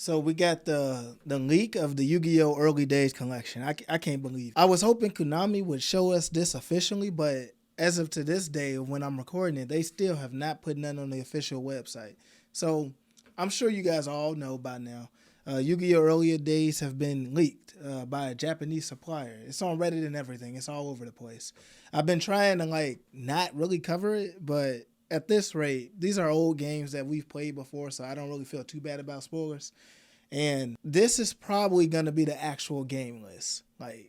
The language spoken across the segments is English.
So we got the leak of the Yu-Gi-Oh! Early Days collection. I can't believe it. I was hoping Konami would show us this officially, but as of to this day, when I'm recording it, they still have not put none on the official website. So I'm sure you guys all know by now. Yu-Gi-Oh! Earlier Days have been leaked by a Japanese supplier. It's on Reddit and everything. It's all over the place. I've been trying to not really cover it, but at this rate, these are old games that we've played before, so I don't really feel too bad about spoilers. And this is probably going to be the actual game list.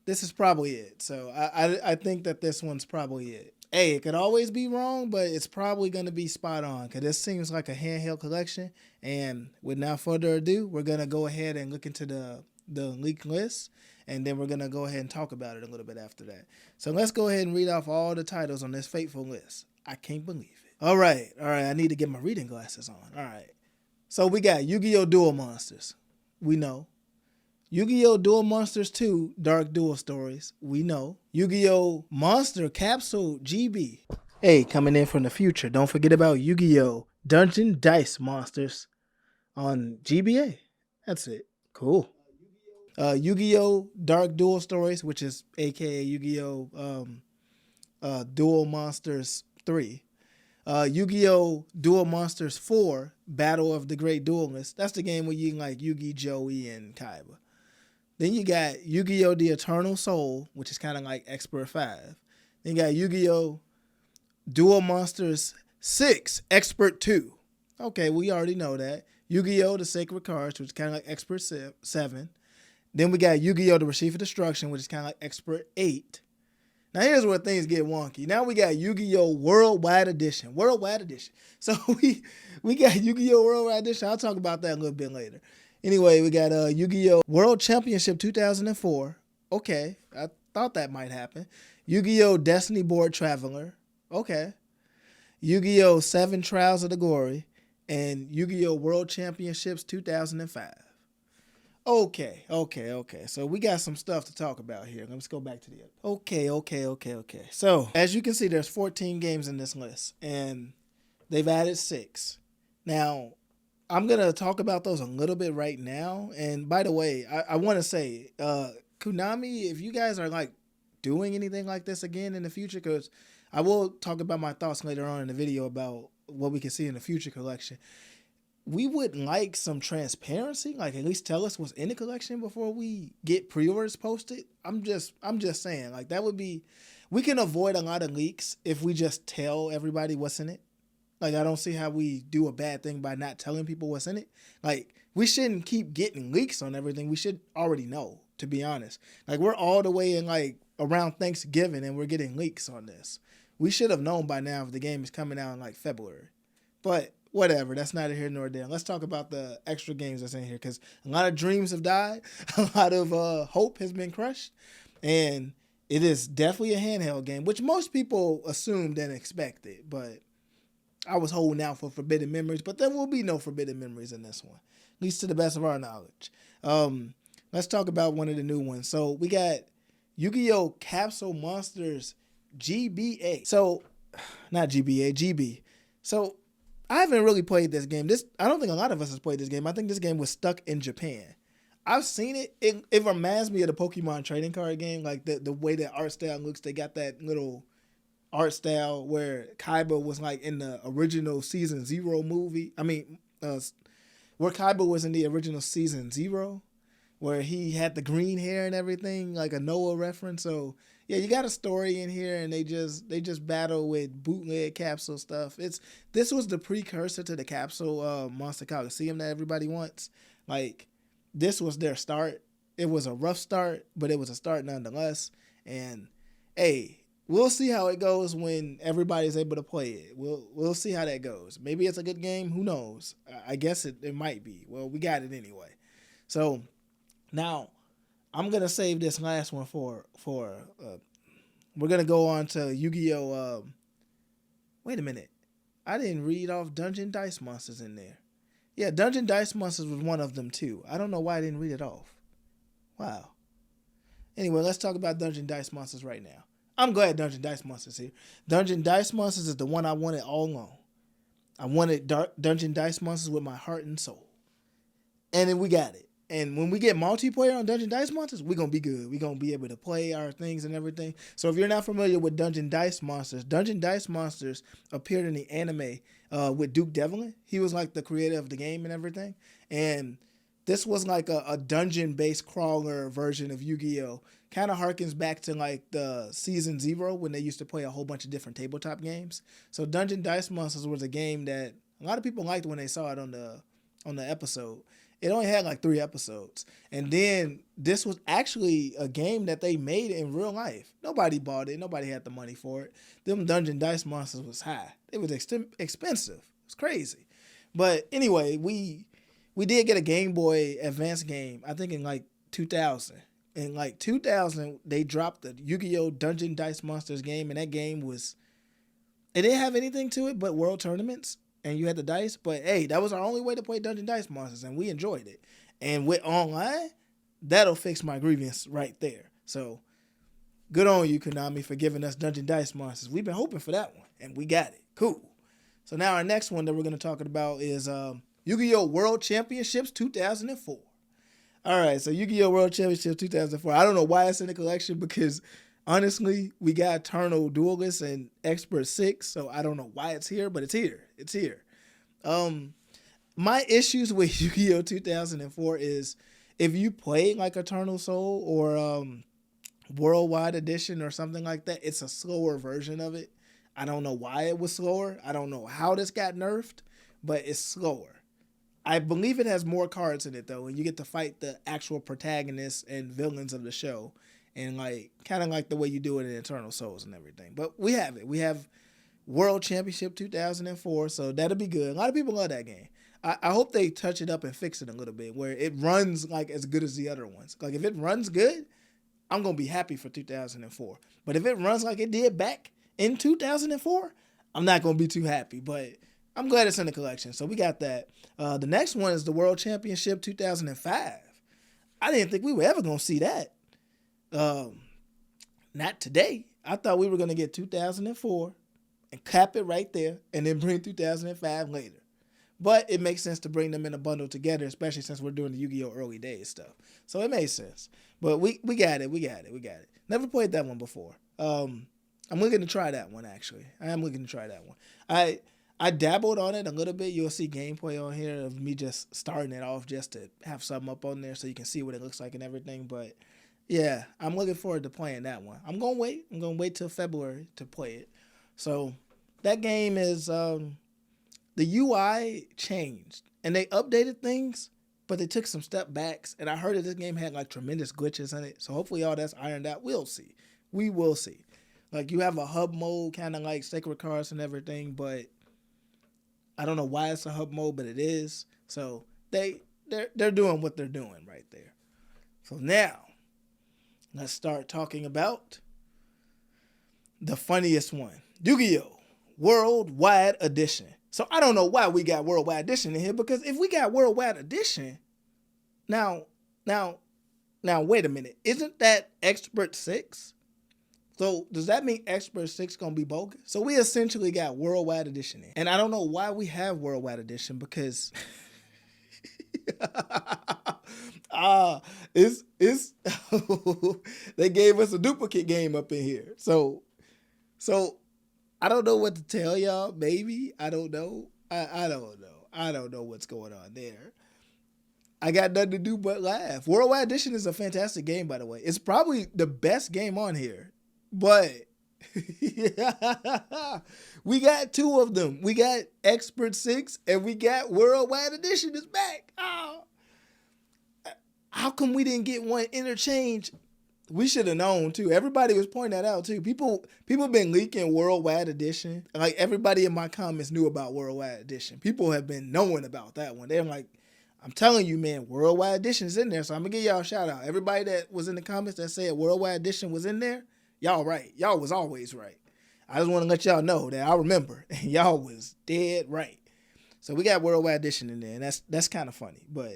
This is probably it. So I think that this one's probably it. Hey, it could always be wrong, but it's probably going to be spot on because this seems like a handheld collection. And without further ado, we're going to go ahead and look into the leak list, and then we're going to go ahead and talk about it a little bit after that. So let's go ahead and read off all the titles on this fateful list. I can't believe it. All right. I need to get my reading glasses on. All right. So we got Yu-Gi-Oh! Duel Monsters. We know. Yu-Gi-Oh! Duel Monsters 2 Dark Duel Stories. We know. Yu-Gi-Oh! Monster Capsule GB. Hey, coming in from the future. Don't forget about Yu-Gi-Oh! Dungeon Dice Monsters on GBA. That's it. Cool. Yu-Gi-Oh! Dark Duel Stories, which is aka Yu-Gi-Oh! Duel Monsters 3. Yu-Gi-Oh! Duel Monsters 4, Battle of the Great Duelists. That's the game where you can Yugi, Joey, and Kaiba. Then you got Yu-Gi-Oh! The Eternal Soul, which is kind of like Expert 5. Then you got Yu-Gi-Oh! Duel Monsters 6, Expert 2. Okay, we already know that. Yu-Gi-Oh! The Sacred Cards, which is kind of like Expert 7. Then we got Yu-Gi-Oh! The Receive of Destruction, which is kind of like Expert 8. Now here's where things get wonky. Now we got Yu-Gi-Oh! Worldwide Edition. So we got Yu-Gi-Oh! Worldwide Edition. I'll talk about that a little bit later. Anyway, we got Yu-Gi-Oh! World Championship 2004. Okay, I thought that might happen. Yu-Gi-Oh! Destiny Board Traveler. Okay. Yu-Gi-Oh! 7 Trials of the Glory. And Yu-Gi-Oh! World Championships 2005. Okay. So we got some stuff to talk about here. Let's go back to the other. Okay. So as you can see, there's 14 games in this list, and they've added 6. Now, I'm gonna talk about those a little bit right now. And by the way, I want to say, Konami, if you guys are doing anything like this again in the future, because I will talk about my thoughts later on in the video about what we can see in the future collection. We would like some transparency, at least tell us what's in the collection before we get pre-orders posted. I'm just saying, that would be, we can avoid a lot of leaks if we just tell everybody what's in it. I don't see how we do a bad thing by not telling people what's in it. We shouldn't keep getting leaks on everything. We should already know, to be honest. We're all the way in around Thanksgiving and we're getting leaks on this. We should have known by now if the game is coming out in February. But whatever, that's neither here nor there. Let's talk about the extra games that's in here, because a lot of dreams have died, a lot of hope has been crushed, and it is definitely a handheld game, which most people assumed and expected, but I was holding out for Forbidden Memories, but there will be no Forbidden Memories in this one, at least to the best of our knowledge. Let's talk about one of the new ones. So we got Yu-Gi-Oh! Capsule Monsters GBA. So, not GBA, GB. So, I haven't really played this game. I don't think a lot of us has played this game. I think this game was stuck in Japan. I've seen it. It reminds me of the Pokemon trading card game, the way the art style looks. They got that little art style where Kaiba was in the original Season 0 movie. Where Kaiba was in the original Season 0, where he had the green hair and everything, like a Noah reference. So yeah, you got a story in here, and they just battle with bootleg Capsule stuff. This was the precursor to the Capsule Monster Coliseum that everybody wants. This was their start. It was a rough start, but it was a start nonetheless. And hey, we'll see how it goes when everybody's able to play it. We'll see how that goes. Maybe it's a good game. Who knows? I guess it might be. Well, we got it anyway. So now, I'm going to save this last one for we're going to go on to Yu-Gi-Oh! Wait a minute. I didn't read off Dungeon Dice Monsters in there. Yeah, Dungeon Dice Monsters was one of them too. I don't know why I didn't read it off. Wow. Anyway, let's talk about Dungeon Dice Monsters right now. I'm glad Dungeon Dice Monsters here. Dungeon Dice Monsters is the one I wanted all along. I wanted Dungeon Dice Monsters with my heart and soul. And then we got it. And when we get multiplayer on Dungeon Dice Monsters, we're going to be good. We're going to be able to play our things and everything. So if you're not familiar with Dungeon Dice Monsters appeared in the anime with Duke Devlin. He was like the creator of the game and everything. And this was like a dungeon-based crawler version of Yu-Gi-Oh! Kind of harkens back to like the Season 0 when they used to play a whole bunch of different tabletop games. So Dungeon Dice Monsters was a game that a lot of people liked when they saw it on the episode. It only had like 3 episodes. And then this was actually a game that they made in real life. Nobody bought it. Nobody had the money for it. Them Dungeon Dice Monsters was high. It was expensive. It was crazy. But anyway, we did get a Game Boy Advance game, I think in like 2000. In like 2000, they dropped the Yu-Gi-Oh! Dungeon Dice Monsters game, and that game it didn't have anything to it but world tournaments. And you had the dice, but hey, that was our only way to play Dungeon Dice Monsters, and we enjoyed it. And with online, that'll fix my grievance right there. So, good on you, Konami, for giving us Dungeon Dice Monsters. We've been hoping for that one, and we got it. Cool. So now our next one that we're going to talk about is Yu-Gi-Oh! World Championships 2004. All right, so Yu-Gi-Oh! World Championships 2004. I don't know why it's in the collection because honestly, we got Eternal Duelist and Expert 6, so I don't know why it's here, but it's here. It's here. My issues with Yu-Gi-Oh! 2004 is if you play like Eternal Soul or Worldwide Edition or something like that, it's a slower version of it. I don't know why it was slower. I don't know how this got nerfed, but it's slower. I believe it has more cards in it, though, and you get to fight the actual protagonists and villains of the show. And like kind of like the way you do it in Eternal Souls and everything. But we have it. We have World Championship 2004, so that'll be good. A lot of people love that game. I hope they touch it up and fix it a little bit where it runs like as good as the other ones. Like if it runs good, I'm going to be happy for 2004. But if it runs like it did back in 2004, I'm not going to be too happy. But I'm glad it's in the collection. So we got that. The next one is the World Championship 2005. I didn't think we were ever going to see that. Not today. I thought we were going to get 2004 and cap it right there and then bring 2005 later. But it makes sense to bring them in a bundle together, especially since we're doing the Yu-Gi-Oh! Early Days stuff. So it makes sense. But we got it. We got it. Never played that one before. I'm looking to try that one, actually. I am looking to try that one. I dabbled on it a little bit. You'll see gameplay on here of me just starting it off just to have something up on there so you can see what it looks like and everything. But yeah, I'm looking forward to playing that one. I'm going to wait. I'm going to wait till February to play it. So that game is, the UI changed and they updated things, but they took some step backs. And I heard that this game had like tremendous glitches in it. So hopefully all that's ironed out. We'll see. We will see. Like you have a hub mode, kind of like Sacred Cards and everything, but I don't know why it's a hub mode, but it is. So they're doing what they're doing right there. So now, let's start talking about the funniest one. Yu-Gi-Oh! Worldwide Edition. So I don't know why we got Worldwide Edition in here, because if we got Worldwide Edition, now, wait a minute. Isn't that Expert 6? So does that mean Expert 6 going to be bogus? So we essentially got Worldwide Edition in. And I don't know why we have Worldwide Edition, because it's they gave us a duplicate game up in here. So I don't know what to tell y'all. Maybe I don't know. I don't know. I don't know what's going on there. I got nothing to do but laugh. Worldwide Edition is a fantastic game, by the way. It's probably the best game on here, but we got 2 of them. We got Expert 6 and we got Worldwide Edition is back. Oh. How come we didn't get one interchange? We should have known too. Everybody was pointing that out too. People been leaking Worldwide Edition. Like everybody in my comments knew about Worldwide Edition. People have been knowing about that one. They're like, I'm telling you, man, Worldwide Edition is in there. So I'm gonna give y'all a shout out. Everybody that was in the comments that said Worldwide Edition was in there, y'all right. Y'all was always right. I just want to let y'all know that I remember, and y'all was dead right. So we got Worldwide Edition in there, and that's kind of funny. But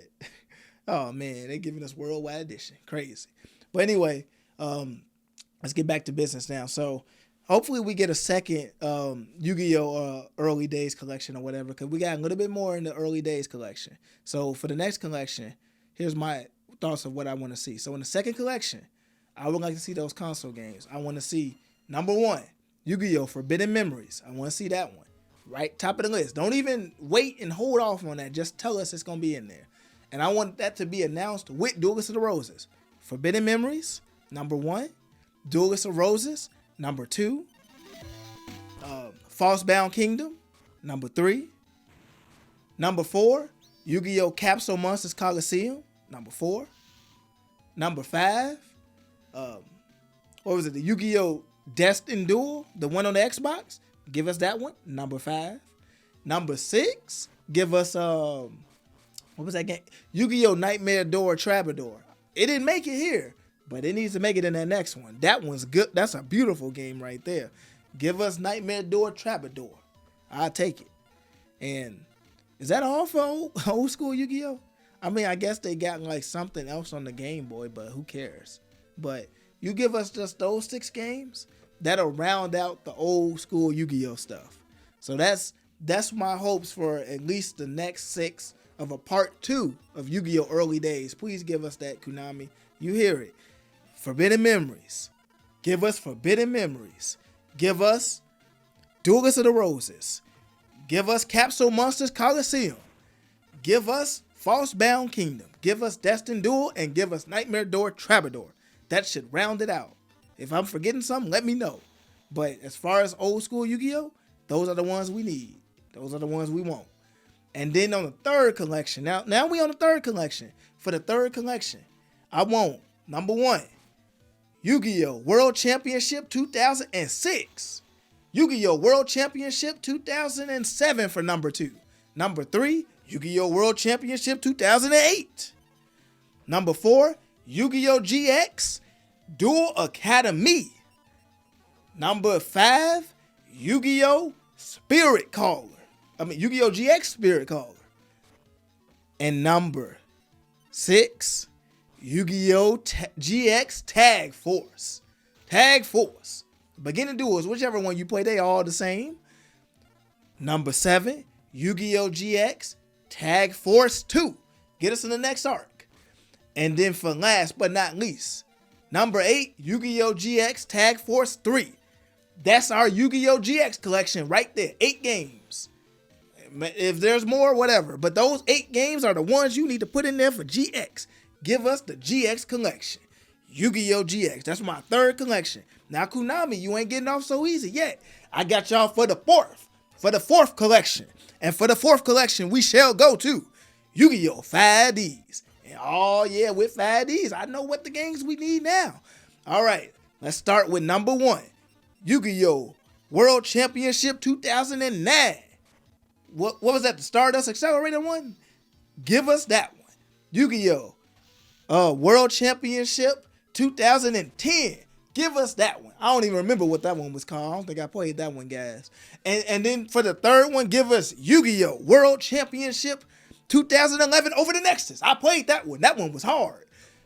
oh man, they giving us Worldwide Edition, crazy. But anyway, let's get back to business now. So Hopefully we get a second Yu-Gi-Oh early days collection or whatever, because we got a little bit more in the early days collection. So for the next collection, here's my thoughts of what I want to see. So in the second collection, I would like to see those console games. I want to see number one, Yu-Gi-Oh! Forbidden Memories. I want to see that one. Right, top of the list. Don't even wait and hold off on that. Just tell us it's gonna be in there. And I want that to be announced with Duelist of the Roses. Forbidden Memories, number one. Duelist of Roses, number two. False Bound Kingdom, number three. Number four, Yu-Gi-Oh! Capsule Monsters Coliseum, number four. Number five, what was it? The Yu-Gi-Oh! Destined Duel, the one on the Xbox. Give us that one, number five. Number six, give us what was that game? Yu-Gi-Oh! Nightmare Door Trapdoor. It didn't make it here, but it needs to make it in that next one. That one's good. That's a beautiful game right there. Give us Nightmare Door Trapdoor. I'll take it. And is that all for old school Yu-Gi-Oh? I mean, I guess they got like something else on the Game Boy, but who cares? But you give us just those 6 games, that'll round out the old school Yu-Gi-Oh stuff. So that's my hopes for at least the next 6 of a part 2 of Yu-Gi-Oh early days. Please give us that, Konami. You hear it. Forbidden Memories. Give us Forbidden Memories. Give us Duelist of the Roses. Give us Capsule Monsters Coliseum. Give us False Bound Kingdom. Give us Destined Duel, and give us Nightmare Door Trapdoor. That should round it out. If I'm forgetting something, let me know. But as far as old school Yu-Gi-Oh, those are the ones we need. Those are the ones we want. And then on the third collection, now we on the third collection. For the third collection, I want number one, Yu-Gi-Oh! World Championship 2006. Yu-Gi-Oh! World Championship 2007 for number 2. Number 3, Yu-Gi-Oh! World Championship 2008. Number 4, Yu-Gi-Oh! GX Duel Academy. Number 5, Yu-Gi-Oh! Spirit Caller. Yu-Gi-Oh! GX Spirit Caller. And number 6, Yu-Gi-Oh! GX Tag Force. Tag Force. Beginning duels, whichever one you play, they all the same. Number 7, Yu-Gi-Oh! GX Tag Force 2. Get us in the next arc. And then for last but not least, number 8, Yu-Gi-Oh! GX Tag Force 3. That's our Yu-Gi-Oh! GX collection right there. 8 games. If there's more, whatever. But those 8 games are the ones you need to put in there for GX. Give us the GX collection. Yu-Gi-Oh! GX. That's my third collection. Now, Konami, you ain't getting off so easy yet. I got y'all for the fourth. For the fourth collection. And for the fourth collection, we shall go to Yu-Gi-Oh! 5Ds. And oh yeah, with 5Ds, I know what the games we need now. All right, let's start with number 1. Yu-Gi-Oh! World Championship 2009. What was that, the Stardust Accelerator one? Give us that one. Yu-Gi-Oh! World Championship 2010. Give us that one. I don't even remember what that one was called. I don't think I played that one, guys. And then for the third one, give us Yu-Gi-Oh! World Championship 2011 over the Nexus. I played that one. That one was hard.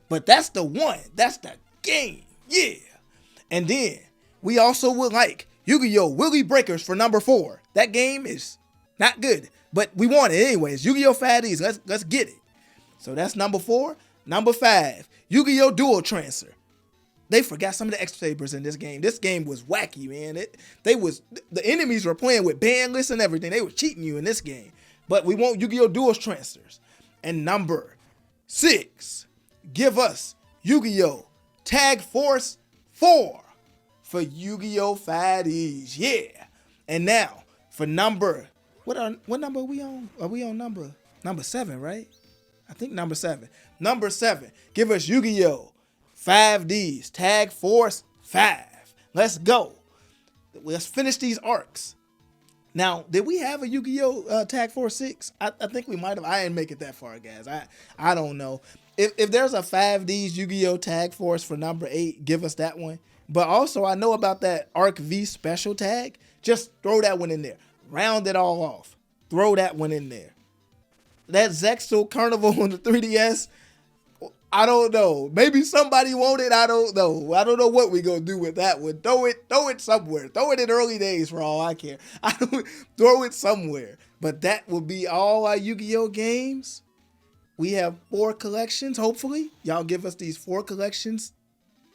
But that's the one. That's the game. Yeah. And then we also would like Yu-Gi-Oh! Willy Breakers for number 4. That game is not good, but we want it anyways. Yu-Gi-Oh! 5Ds. Let's get it. So that's number 4. Number 5, Yu-Gi-Oh! Dual Transfer. They forgot some of the extra sabers in this game. This game was wacky, man. The enemies were playing with ban lists and everything. They were cheating you in this game. But we want Yu-Gi-Oh! Dual Transfers. And number 6, give us Yu-Gi-Oh! Tag Force 4 for Yu-Gi-Oh! 5Ds. Yeah. And now for number, what number are we on? Are we on number 7, right? I think number 7. Number 7, give us Yu-Gi-Oh! 5Ds, Tag Force 5. Let's go. Let's finish these arcs. Now, did we have a Yu-Gi-Oh! Tag Force 6? I think we might have. I didn't make it that far, guys. I don't know. If there's a 5Ds Yu-Gi-Oh! Tag Force for number 8, give us that one. But also, I know about that Arc V special tag. Just throw that one in there. Round it all off. Throw that one in there. That Zexal Carnival on the 3DS, I don't know. Maybe somebody want it. I don't know. I don't know what we gonna do with that one. Throw it somewhere. Throw it in early days for all I care. I don't throw it somewhere. But that will be all our Yu-Gi-Oh games. We have 4 collections. Hopefully, y'all give us these 4 collections.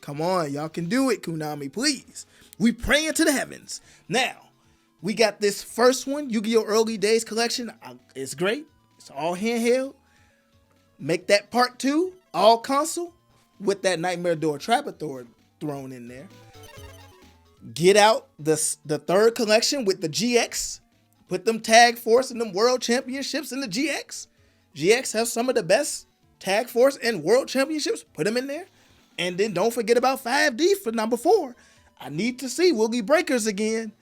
Come on, y'all can do it, Konami, please. We praying to the heavens. Now, we got this first one, Yu-Gi-Oh! Early Days collection. It's great. It's all handheld. Make that part 2, all console, with that Nightmare Door Trapper thrown in there. Get out the 3rd collection with the GX. Put them Tag Force and them World Championships in the GX. GX have some of the best Tag Force and World Championships. Put them in there. And then don't forget about 5D for number 4. I need to see Woogie Breakers again.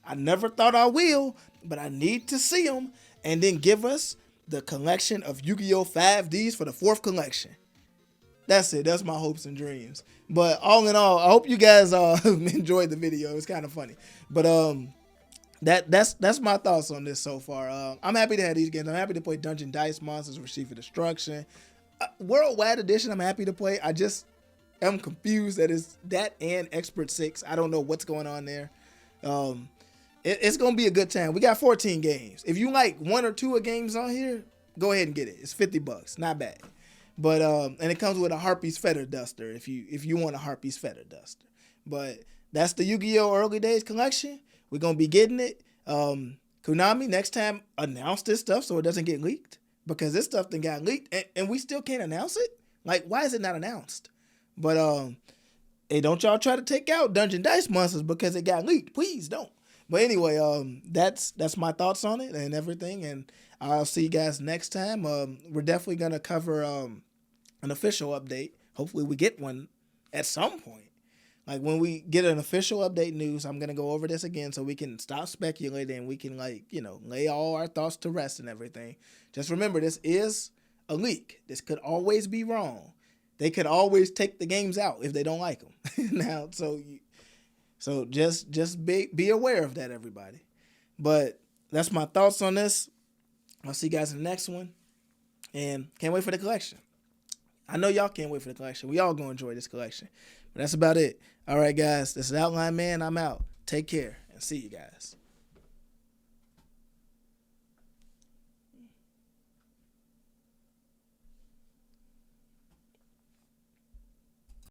I never thought I will, but I need to see them. And then give us the collection of Yu-Gi-Oh! 5Ds for the 4th collection. That's it. That's my hopes and dreams. But all in all, I hope you guys enjoyed the video. It's kind of funny. But that's my thoughts on this so far. I'm happy to have these games. I'm happy to play Dungeon Dice Monsters with Sheaf of Destruction. Worldwide Edition, I'm happy to play. I just am confused that it's that and Expert 6. I don't know what's going on there. It's going to be a good time. We got 14 games. If you like 1 or 2 of games on here, go ahead and get it. It's $50. Not bad. But and it comes with a Harpy's Feather Duster if you want a Harpy's Feather Duster. But that's the Yu-Gi-Oh! Early Days collection. We're going to be getting it. Konami, next time, announce this stuff so it doesn't get leaked. Because this stuff then got leaked and we still can't announce it? Like, why is it not announced? But hey, don't y'all try to take out Dungeon Dice Monsters because it got leaked. Please don't. But anyway, that's my thoughts on it and everything. And I'll see you guys next time. We're definitely going to cover an official update. Hopefully we get one at some point. Like when we get an official update news, I'm going to go over this again so we can stop speculating and we can lay all our thoughts to rest and everything. Just remember, this is a leak. This could always be wrong. They could always take the games out if they don't like them. Now, so just be aware of that, everybody. But that's my thoughts on this. I'll see you guys in the next one. And can't wait for the collection. I know y'all can't wait for the collection. We all gonna enjoy this collection. But that's about it. All right, guys. This is Outline Man. I'm out. Take care and see you guys.